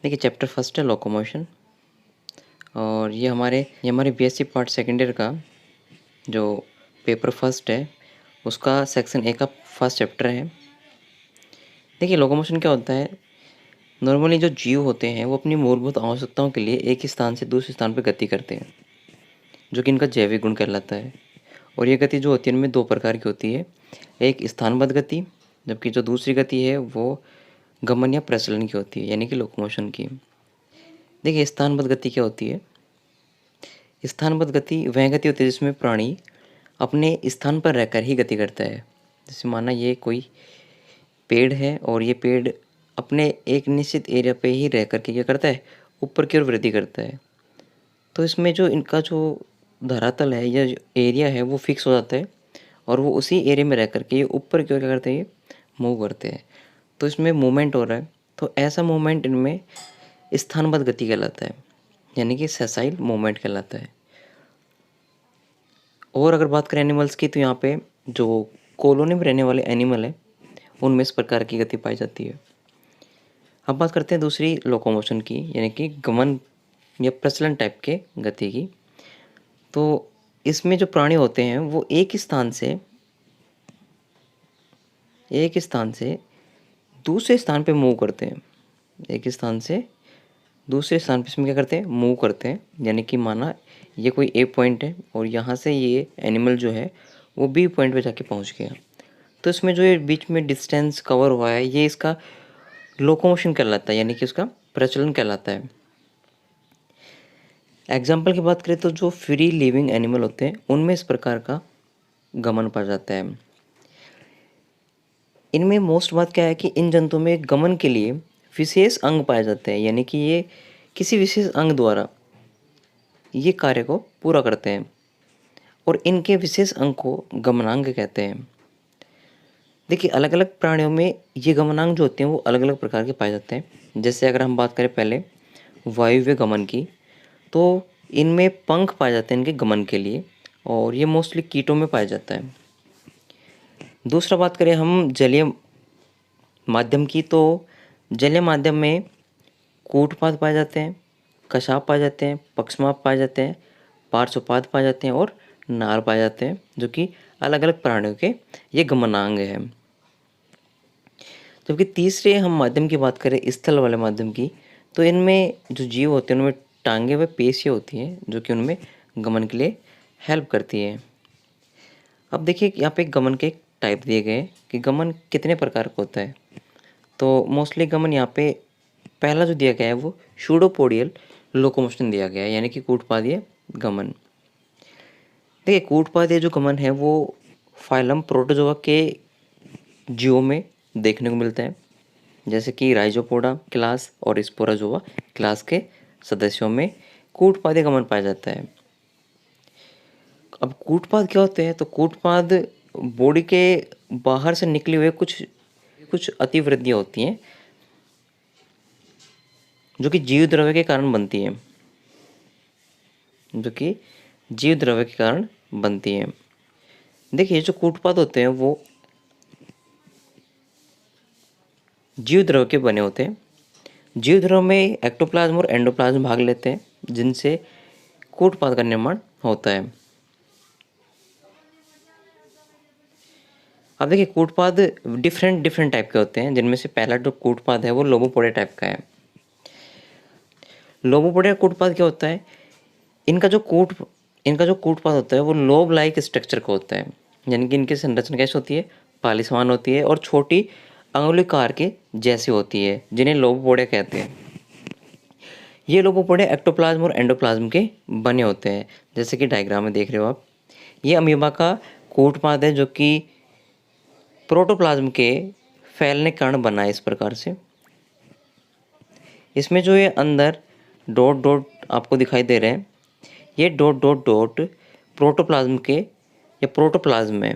देखिए chapter first है locomotion और ये हमारे बीएससी पार्ट सेकेंड ईयर का जो पेपर फर्स्ट है उसका सेक्शन ए का फर्स्ट चैप्टर है। देखिए लोकोमोशन क्या होता है। नॉर्मली जो जीव होते हैं वो अपनी मूलभूत आवश्यकताओं के लिए एक स्थान से दूसरे स्थान पर गति करते हैं, जो कि इनका जैविक गुण कहलाता है। और ये गति जो होती है इनमें दो प्रकार की होती है, एक स्थानबद्ध गति, जबकि जो दूसरी गति है वो गमन या प्रचलन की होती है, यानी कि लोकोमोशन की। देखिए स्थानबद्ध गति क्या होती है। स्थानबद्ध गति वह गति होती है जिसमें प्राणी अपने स्थान पर रहकर ही गति करता है। जैसे माना ये कोई पेड़ है और ये पेड़ अपने एक निश्चित एरिया पे ही रह कर के क्या करता है, ऊपर की ओर वृद्धि करता है। तो इसमें जो इनका जो धरातल है या जो एरिया है वो फिक्स हो जाता है और वो उसी एरिया में रह कर के ये ऊपर की ओर क्या करते हैं, ये मूव करते हैं। तो इसमें मूवमेंट हो रहा है, तो ऐसा मूवमेंट इनमें स्थानबद्ध गति कहलाता है, यानी कि सेसाइल मूवमेंट कहलाता है। और अगर बात करें एनिमल्स की, तो यहाँ पे जो कॉलोनी में रहने वाले एनिमल हैं उनमें इस प्रकार की गति पाई जाती है। अब बात करते हैं दूसरी लोकोमोशन की, यानी कि गमन या प्रचलन टाइप के गति की। तो इसमें जो प्राणी होते हैं वो एक स्थान से दूसरे स्थान पे मूव करते हैं। एक स्थान से दूसरे स्थान पे इसमें क्या करते हैं, मूव करते हैं। यानी कि माना ये कोई ए पॉइंट है और यहाँ से ये एनिमल जो है वो बी पॉइंट पे जाके पहुँच गया। तो इसमें जो ये बीच में डिस्टेंस कवर हुआ है ये इसका लोकोमोशन कहलाता है, यानी कि उसका प्रचलन कहलाता है। एग्जाम्पल की बात करें तो जो फ्री लिविंग एनिमल होते हैं उनमें इस प्रकार का गमन पाया जाता है। इनमें मोस्ट बात क्या है कि इन जंतुओं में गमन के लिए विशेष अंग पाए जाते हैं, यानी कि ये किसी विशेष अंग द्वारा ये कार्य को पूरा करते हैं और इनके विशेष अंग को गमनांग कहते हैं। देखिए अलग अलग प्राणियों में ये गमनांग जो होते हैं वो अलग अलग प्रकार के पाए जाते हैं। जैसे अगर हम बात करें पहले वायुव्य गमन की, तो इनमें पंख पाए जाते हैं इनके गमन के लिए और ये मोस्टली कीटों में पाया जाता है। दूसरा बात करें हम जलीय माध्यम की, तो जलीय माध्यम में कूटपाद पाए जाते हैं, कशाप पाए जाते हैं, पक्षमाप पाए जाते हैं, पार्श्वपाद पाए जाते हैं और नार पाए जाते हैं, जो कि अलग अलग प्राणियों के ये गमनांग हैं। जबकि तीसरे हम माध्यम की बात करें स्थल वाले माध्यम की, तो इनमें जो जीव होते हैं उनमें टांगे व पेशियाँ होती हैं जो कि उनमें गमन के लिए हेल्प करती है। अब देखिए यहाँ पे गमन के टाइप दिए गए कि गमन कितने प्रकार का होता है। तो मोस्टली गमन यहाँ पे पहला जो दिया गया है वो सूडोपोडियल लोकोमोशन दिया गया है, यानी कि कूटपादीय गमन। देखिए कूटपादीय जो गमन है वो फाइलम प्रोटोजोआ के जीवों में देखने को मिलता है, जैसे कि राइजोपोडा क्लास और स्पोराजोआ क्लास के सदस्यों में कूटपादीय गमन पाया जाता है। अब कूटपाद क्या होते हैं, तो कूटपाद बॉडी के बाहर से निकले हुए कुछ कुछ अतिवृद्धियाँ होती हैं जो कि जीव द्रव्य के कारण बनती हैं, देखिए जो कूटपाद होते हैं वो जीव द्रव्य के बने होते हैं। जीव द्रव्य में एक्टोप्लाज्म और एंडोप्लाज्म भाग लेते हैं, जिनसे कूटपाद का निर्माण होता है। अब देखिए कूटपाद डिफरेंट टाइप के होते हैं, जिनमें से पहला जो कूटपाद है वो लोबोपोडिया टाइप का है। लोबोपोडिया कूटपाद क्या होता है, इनका जो कूटपाद होता है वो लोब लाइक स्ट्रक्चर का होता है, यानी कि इनकी संरचना कैसे होती है, पालिसमान होती है और छोटी अंगुलिकार के जैसी होती है, जिन्हें लोबोपोडिया कहते हैं। ये लोबोपोडिया एक्टोप्लाज्म और एंडोप्लाज्म के बने होते हैं, जैसे कि डायग्राम में देख रहे हो आप। ये अमीबा का कूटपाद है जो कि प्रोटोप्लाज्म के फैलने के कारण बना है इस प्रकार से। इसमें जो ये अंदर डॉट डॉट आपको दिखाई दे रहे हैं, ये डॉट डॉट डॉट प्रोटोप्लाज्म के या प्रोटोप्लाज्म है,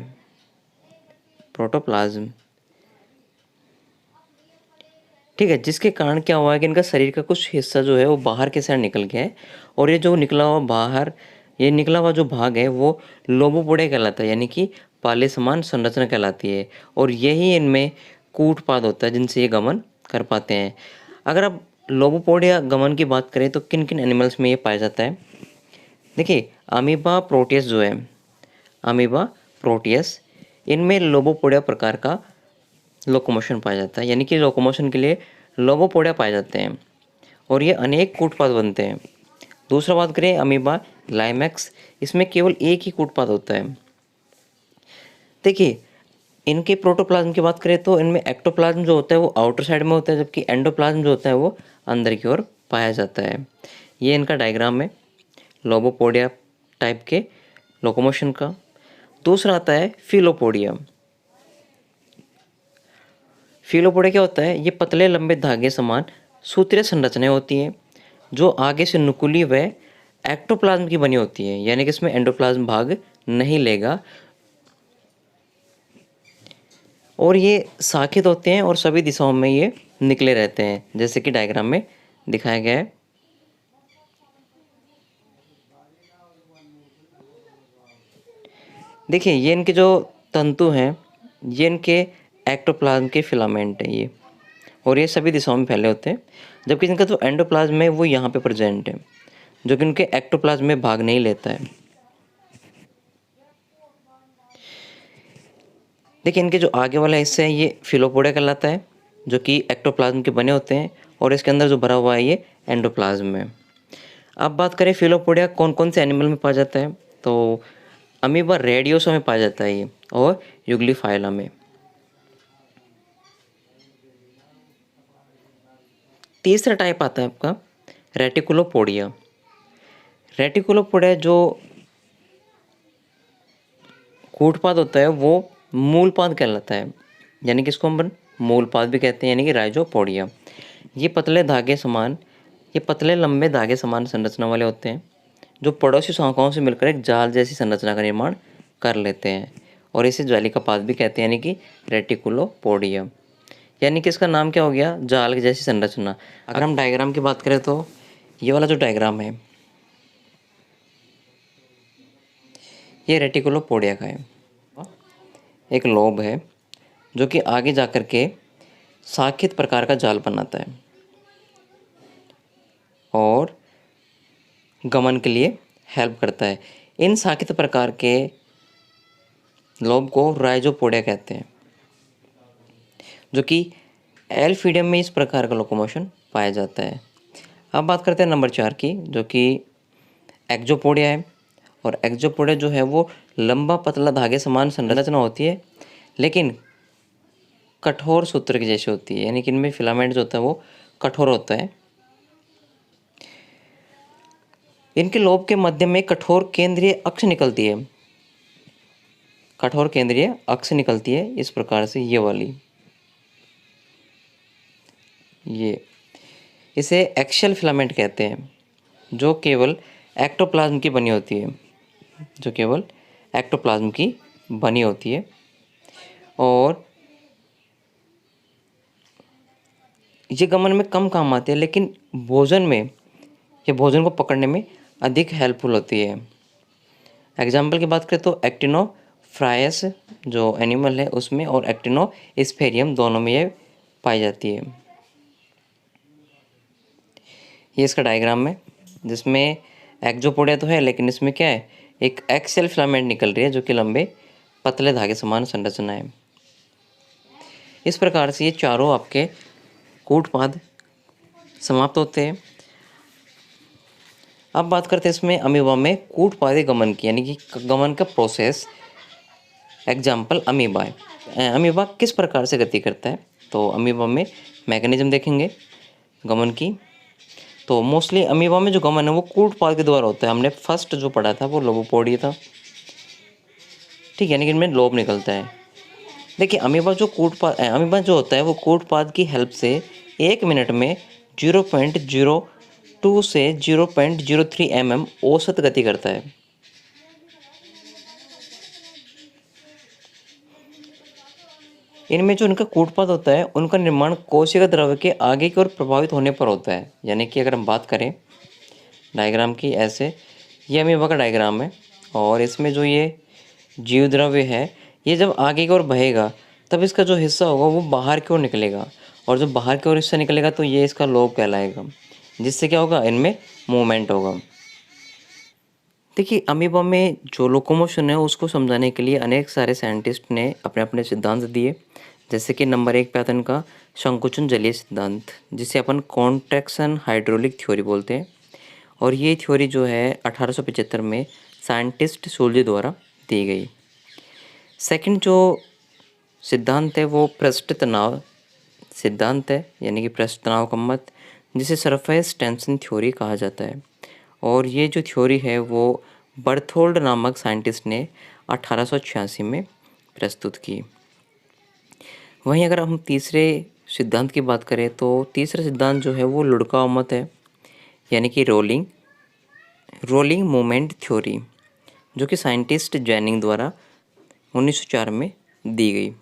प्रोटोप्लाज्म, ठीक है। जिसके कारण क्या हुआ है कि इनका शरीर का कुछ हिस्सा जो है वो बाहर के साइड निकल गया है और ये जो निकला हुआ जो भाग है वो लोबोपोडिया कहलाता है, यानी कि पाले समान संरचना कहलाती है और यही इनमें कूटपाद होता है जिनसे ये गमन कर पाते हैं। अगर आप लोबोपोडिया गमन की बात करें तो किन किन एनिमल्स में ये पाया जाता है। देखिए अमीबा प्रोटियस जो है, अमीबा प्रोटियस, इनमें लोबोपोडिया प्रकार का लोकोमोशन पाया जाता है, यानी कि लोकोमोशन के लिए लोबोपोडिया पाए जाते हैं और ये अनेक कूटपाद बनते हैं। दूसरा बात करें अमीबा लाइमैक्स, इसमें केवल एक ही कूटपाद होता है। देखिए इनके प्रोटोप्लाज्म की बात करें तो इनमें एक्टोप्लाज्म जो होता है वो आउटर साइड में होता है, जबकि एंडोप्लाज्म जो होता है वो अंदर की ओर पाया जाता है। ये इनका डायग्राम है लोबोपोडिया टाइप के लोकोमोशन का। दूसरा आता है फिलोपोडिया। फिलोपोडिया क्या होता है, ये पतले लंबे धागे समान सूत्रीय संरचनाएं होती हैं जो आगे से नुकीली व एक्टोप्लाज्म की बनी होती है, यानी कि इसमें एंडोप्लाज्म भाग नहीं लेगा और ये शाखित होते हैं और सभी दिशाओं में ये निकले रहते हैं, जैसे कि डायग्राम में दिखाया गया है। देखिए ये इनके जो तंतु हैं ये इनके एक्टोप्लाज्म के फिलामेंट है ये, और ये सभी दिशाओं में फैले होते हैं, जबकि इनका जो एंडोप्लाज्म है वो यहाँ पे प्रेजेंट है, जो कि उनके एक्टोप्लाज्म में भाग नहीं लेता है। देखिए इनके जो आगे वाला हिस्सा है ये फिलोपोडिया कहलाता है, जो कि एक्टोप्लाज्म के बने होते हैं, और इसके अंदर जो भरा हुआ है ये एंडोप्लाज्म है। अब बात करें फिलोपोडिया कौन कौन से एनिमल में पाया जाता है, तो अमीबा रेडियोसा में पाया जाता है ये, और यूग्लिफाइला में। तीसरा टाइप आता है आपका रेटिकुलोपोडिया। रेटिकुलोपोडिया जो कूटपाद होता है वो मूलपाद कहलाता है, यानी कि इसको हम मूलपाद भी कहते हैं, यानी कि राइजोपोडिया। ये पतले धागे समान, ये पतले लंबे धागे समान संरचना वाले होते हैं जो पड़ोसी शाखाओं से मिलकर एक जाल जैसी संरचना का निर्माण कर लेते हैं, और इसे जालिका पाद भी कहते हैं, यानी कि रेटिकुलोपोडिया। यानी कि इसका नाम क्या हो गया, जाल जैसी संरचना। अगर हम डायग्राम की बात करें तो ये वाला जो डायग्राम है ये रेटिकुलोपोडिया का है। एक लोब है जो कि आगे जाकर के शाखित प्रकार का जाल बनाता है और गमन के लिए हेल्प करता है। इन शाखित प्रकार के लोब को राइजोपोडिया कहते हैं, जो कि एल्फीडियम में इस प्रकार का लोकोमोशन पाया जाता है। अब बात करते हैं नंबर 4 की, जो कि एक्जोपोडिया है। और एक्जोपोडिया जो है वो लंबा पतला धागे समान संरचना होती है, लेकिन कठोर सूत्र की जैसी होती है, यानी कि इनमें फिलामेंट जो होता है वो कठोर होता है। इनके लोब के मध्य में कठोर केंद्रीय अक्ष निकलती है, कठोर केंद्रीय अक्ष निकलती है इस प्रकार से, ये वाली, ये इसे एक्शियल फिलामेंट कहते हैं, जो केवल एक्टोप्लाज्म की बनी होती है, जो केवल एक्टोप्लाज्म की बनी होती है। और ये गमन में कम काम आते हैं, लेकिन भोजन में, ये भोजन को पकड़ने में अधिक हेल्पफुल होती है। एग्जाम्पल की बात करें तो एक्टिनोफ्रायस जो एनिमल है उसमें, और एक्टिनोस्फेरियम दोनों में ये पाई जाती है। ये इसका डायग्राम है, जिसमें एक्जोपोडिया तो है लेकिन इसमें क्या है, एक एक्सेल फिलामेंट निकल रही है जो कि लंबे पतले धागे समान संरचना है। इस प्रकार से ये चारों आपके कूटपाद समाप्त होते हैं। अब बात करते हैं इसमें अमीबा में कूटपादी गमन की, यानी कि गमन का प्रोसेस। एग्जाम्पल अमीबा है। अमीबा किस प्रकार से गति करता है, तो अमीबा में मैकेनिज्म देखेंगे गमन की। तो मोस्टली अमीबा में जो गमन है वो कूटपाद के द्वारा होता है। हमने फर्स्ट जो पढ़ा था वो लोबोपोडिया था, ठीक है, यानी कि इनमें लोब निकलता है। देखिए अमीबा जो होता है वो कूटपाद की हेल्प से 1 मिनट में 0.02 से 0.03 mm औसत गति करता है। इनमें जो उनका कूटपाद होता है उनका निर्माण कोशिका द्रव्य के आगे की ओर प्रभावित होने पर होता है। यानी कि अगर हम बात करें डायग्राम की, ऐसे ये अमीबा का डायग्राम है, और इसमें जो ये जीव द्रव्य है ये जब आगे की ओर बहेगा तब इसका जो हिस्सा होगा वो बाहर की ओर निकलेगा, और जो बाहर की ओर हिस्सा निकलेगा तो ये इसका लोब कहलाएगा, जिससे क्या होगा, इनमें मूवमेंट होगा। देखिए, अमीबा में जो लोकोमोशन है उसको समझाने के लिए अनेक सारे साइंटिस्ट ने अपने अपने सिद्धांत दिए। जैसे कि नंबर 1 पे आता है इनका संकुचन जलीय सिद्धांत, जिसे अपन कॉन्ट्रैक्शन हाइड्रोलिक थ्योरी बोलते हैं। और ये थ्योरी जो है 1875 में साइंटिस्ट सोल्जे द्वारा दी गई। सेकंड जो सिद्धांत है वो पृष्ठ तनाव सिद्धांत है, यानी कि पृष्ठ तनाव कम्मत, जिसे सरफेस टेंशन थ्योरी कहा जाता है। और ये जो थ्योरी है वो बर्थोल्ड नामक साइंटिस्ट ने 1886 में प्रस्तुत की। वहीं अगर हम तीसरे सिद्धांत की बात करें तो तीसरा सिद्धांत जो है वो लुडकाव मत है, यानी कि रोलिंग मोमेंट थ्योरी, जो कि साइंटिस्ट जैनिंग द्वारा 1904 में दी गई।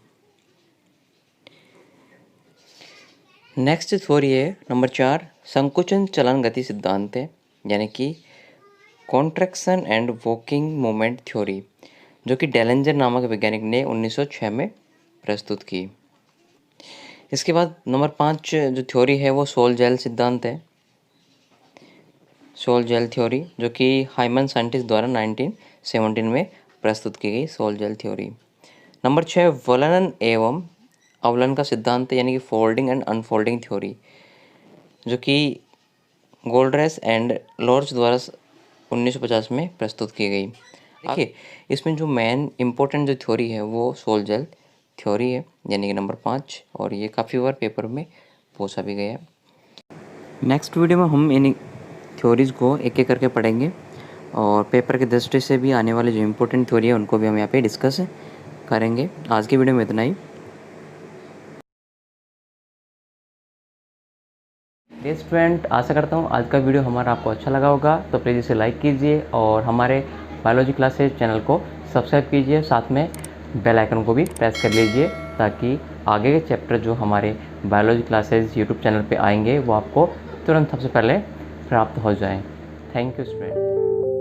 नेक्स्ट थ्योरी है नंबर 4 संकुचन चलन गति सिद्धांत है, यानी कि contraction and walking moment theory, जो कि डेलेंजर नामक वैज्ञानिक ने 1906 में प्रस्तुत की। इसके बाद नंबर 5 जो थ्योरी है वो सोल जेल सिद्धांत है, सोल जेल थ्योरी, जो कि हाइमन साइंटिस्ट द्वारा 1917 में प्रस्तुत की गई सोल जेल थ्योरी। नंबर 6 वलन एवं अवलन का सिद्धांत है, यानी कि फोल्डिंग एंड अनफोल्डिंग थ्योरी, जो कि गोल्ड्रेस एंड लॉर्च द्वारा 1950 में प्रस्तुत की गई। देखिए, इसमें जो मेन इम्पोर्टेंट जो थ्योरी है वो सोल जेल थ्योरी है, यानी कि नंबर 5, और ये काफ़ी बार पेपर में पूछा भी गया है। नेक्स्ट वीडियो में हम इन थ्योरीज़ को एक एक करके पढ़ेंगे और पेपर की दृष्टि से भी आने वाली जो इम्पोर्टेंट थ्योरी है उनको भी हम यहाँ पे डिस्कस करेंगे। आज की वीडियो में इतना ही। डियर स्टूडेंट, आशा करता हूँ आज का वीडियो हमारा आपको अच्छा लगा होगा, तो प्लीज़ इसे लाइक कीजिए और हमारे बायोलॉजी क्लासेज चैनल को सब्सक्राइब कीजिए, साथ में बेल आइकन को भी प्रेस कर लीजिए, ताकि आगे के चैप्टर जो हमारे बायोलॉजी क्लासेज यूट्यूब चैनल पे आएंगे वो आपको तुरंत सबसे पहले प्राप्त हो जाएं। Thank you student.